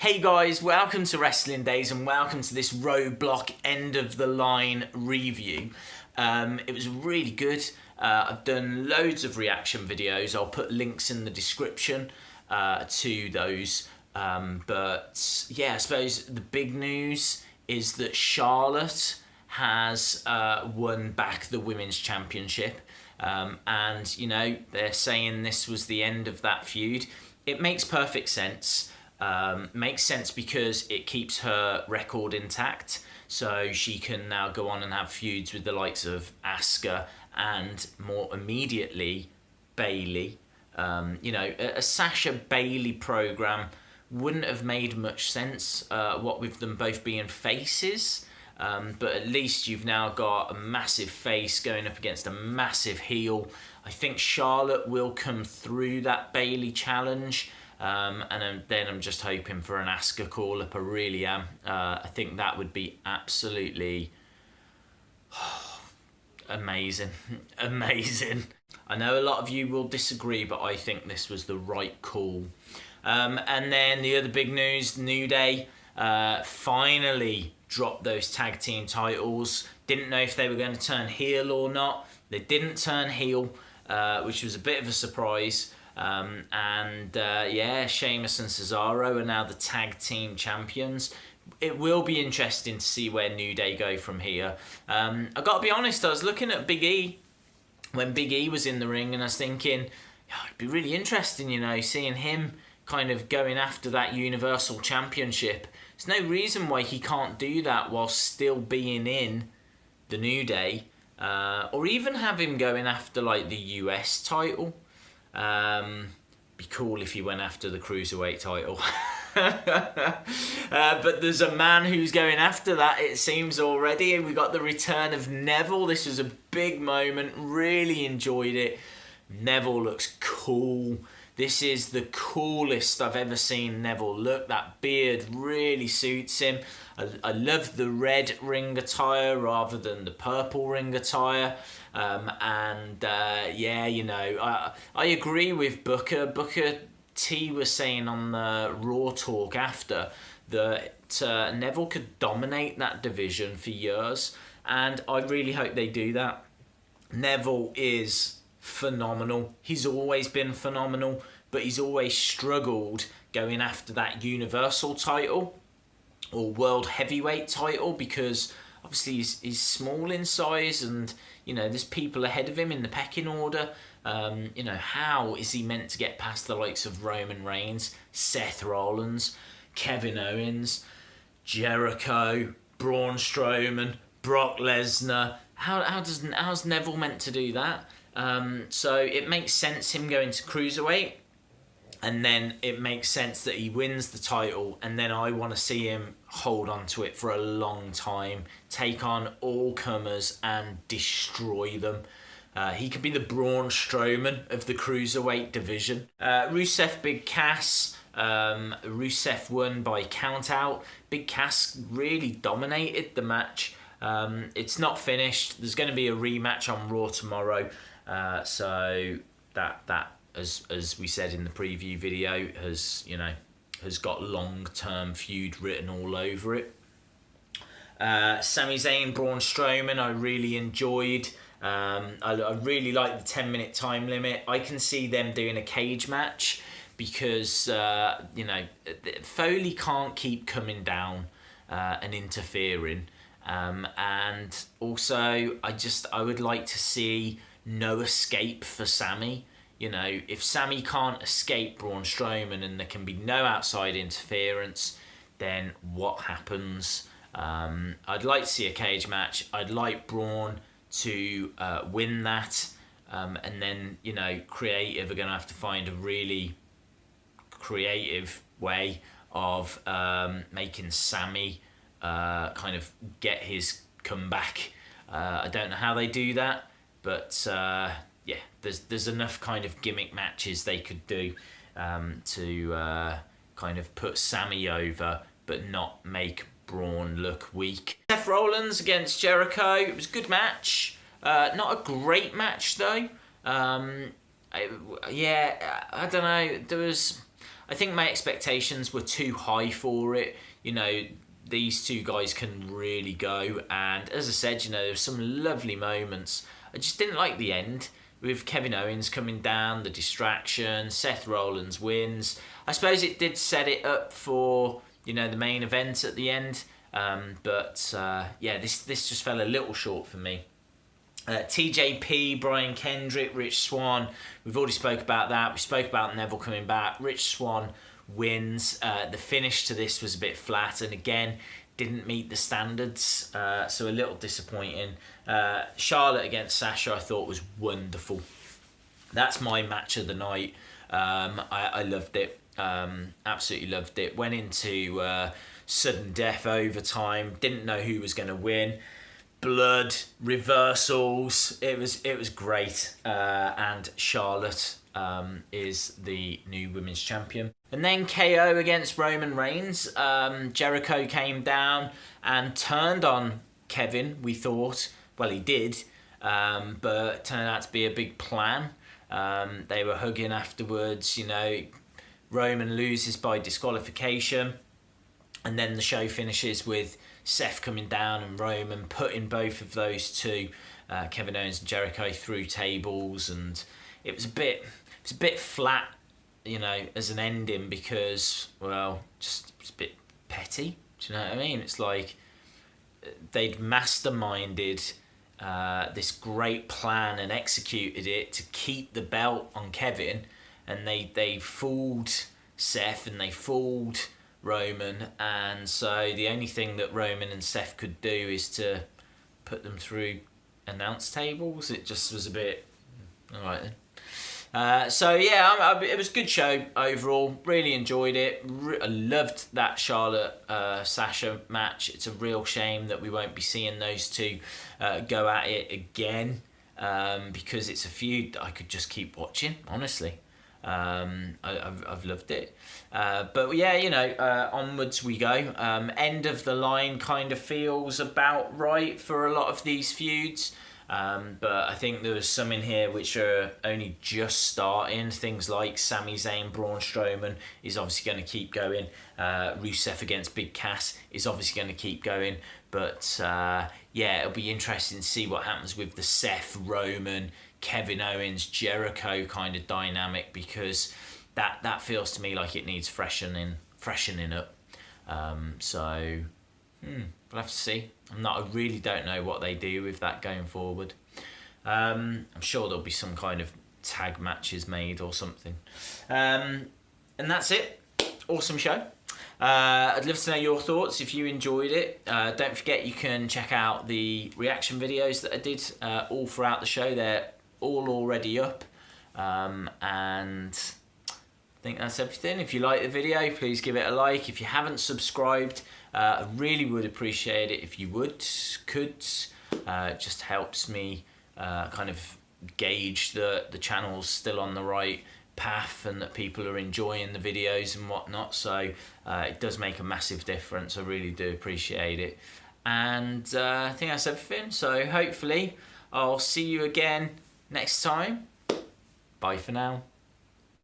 Hey guys, welcome to Wrestling Days and welcome to this Roadblock end of the line review. It was really good. I've done loads of reaction videos. I'll put links in the description to those. But yeah, I suppose the big news is that Charlotte has won back the Women's Championship. And, you know, they're saying this was the end of that feud. It makes perfect sense. Makes sense because it keeps her record intact, so she can now go on and have feuds with the likes of Asuka and more immediately Bayley. You know, a Sasha Bayley program wouldn't have made much sense, what with them both being faces. But at least you've now got a massive face going up against a massive heel. I think Charlotte will come through that Bayley challenge. And then I'm just hoping for an Asuka call-up. I really am. I think that would be absolutely amazing. Amazing. I know a lot of you will disagree, but I think this was the right call. And then the other big news, New Day finally dropped those tag team titles. Didn't know if they were going to turn heel or not. They didn't turn heel, which was a bit of a surprise. Yeah, Sheamus and Cesaro are now the tag team champions. It will be interesting to see where New Day go from here. I got to be honest, I was looking at Big E when Big E was in the ring, and I was thinking, oh, it'd be really interesting, you know, seeing him kind of going after that Universal Championship. There's no reason why he can't do that while still being in the New Day, or even have him going after like the US title. Be cool if he went after the Cruiserweight title. But there's a man who's going after that, it seems, already. We got the return of Neville. This was a big moment. Really enjoyed it. Neville looks cool. This is the coolest I've ever seen Neville look. That beard really suits him. I love the red ring attire rather than the purple ring attire. Yeah, you know, I agree with Booker. Booker T was saying on the Raw talk after that Neville could dominate that division for years, and I really hope they do that. Neville is phenomenal. He's always been phenomenal, but he's always struggled going after that Universal title or World Heavyweight title because obviously he's small in size, and you know there's people ahead of him in the pecking order. You know, how is he meant to get past the likes of Roman Reigns, Seth Rollins, Kevin Owens, Jericho, Braun Strowman, Brock Lesnar? How's Neville meant to do that? So it makes sense him going to Cruiserweight, and then it makes sense that he wins the title, and then I want to see him hold on to it for a long time, take on all comers and destroy them. He could be the Braun Strowman of the Cruiserweight division. Rusev, Big Cass. Rusev won by countout. Big Cass really dominated the match. It's not finished. There's going to be a rematch on Raw tomorrow. So that as we said in the preview video, has got long-term feud written all over it. Sami Zayn, Braun Strowman, I really enjoyed. I really like the 10-minute time limit. I can see them doing a cage match because you know, Foley can't keep coming down and interfering. And also, I would like to see no escape for Sami. You know, if Sami can't escape Braun Strowman and there can be no outside interference, then what happens? I'd like to see a cage match. I'd like Braun to win that. And then, you know, Creative are going to have to find a really creative way of making Sami kind of get his comeback. I don't know how they do that, but yeah, there's enough kind of gimmick matches they could do to kind of put Sami over, but not make Braun look weak. Seth Rollins against Jericho. It was a good match. Not a great match though. Yeah, I don't know. I think my expectations were too high for it. You know, these two guys can really go, and as I said, you know, there were some lovely moments. I just didn't like the end with Kevin Owens coming down, the distraction, Seth Rollins wins. I suppose it did set it up for, you know, the main event at the end, but this just fell a little short for me. TJP, Brian Kendrick, Rich Swann, we've already spoke about that. We spoke about Neville coming back. Rich Swann wins. The finish to this was a bit flat, and again, didn't meet the standards, so a little disappointing. Charlotte against Sasha I thought was wonderful. That's my match of the night. I loved it. Absolutely loved it. Went into sudden death overtime. Didn't know who was going to win. Blood, reversals. It was great. And Charlotte is the new women's champion. And then KO against Roman Reigns. Jericho came down and turned on Kevin, we thought. Well, he did, but it turned out to be a big plan. They were hugging afterwards, you know. Roman loses by disqualification. And then the show finishes with Seth coming down and Roman putting both of those two, Kevin Owens and Jericho, through tables. And it was a bit flat, you know, as an ending because, well, just it's a bit petty. Do you know what I mean? It's like they'd masterminded this great plan and executed it to keep the belt on Kevin, and they fooled Seth and they fooled Roman, and so the only thing that Roman and Seth could do is to put them through announce tables. It just was a bit alright then. It was a good show overall. Really enjoyed it. I loved that Charlotte Sasha match. It's a real shame that we won't be seeing those two go at it again, because it's a feud that I could just keep watching, honestly. I've loved it. But yeah, you know, onwards we go. End of the line kind of feels about right for a lot of these feuds. But I think there was some in here which are only just starting. Things like Sami Zayn, Braun Strowman is obviously going to keep going. Rusev against Big Cass is obviously going to keep going. But it'll be interesting to see what happens with the Seth, Roman, Kevin Owens, Jericho kind of dynamic, because that feels to me like it needs freshening up. We'll have to see. I really don't know what they do with that going forward. I'm sure there'll be some kind of tag matches made or something. And that's it. Awesome show. I'd love to know your thoughts if you enjoyed it. Don't forget you can check out the reaction videos that I did all throughout the show. They're all already up. And I think that's everything. If you like the video, please give it a like. If you haven't subscribed, I really would appreciate it if you could. It just helps me kind of gauge the channel's still on the right path and that people are enjoying the videos and whatnot. So it does make a massive difference. I really do appreciate it. And I think that's everything. So hopefully I'll see you again next time. Bye for now.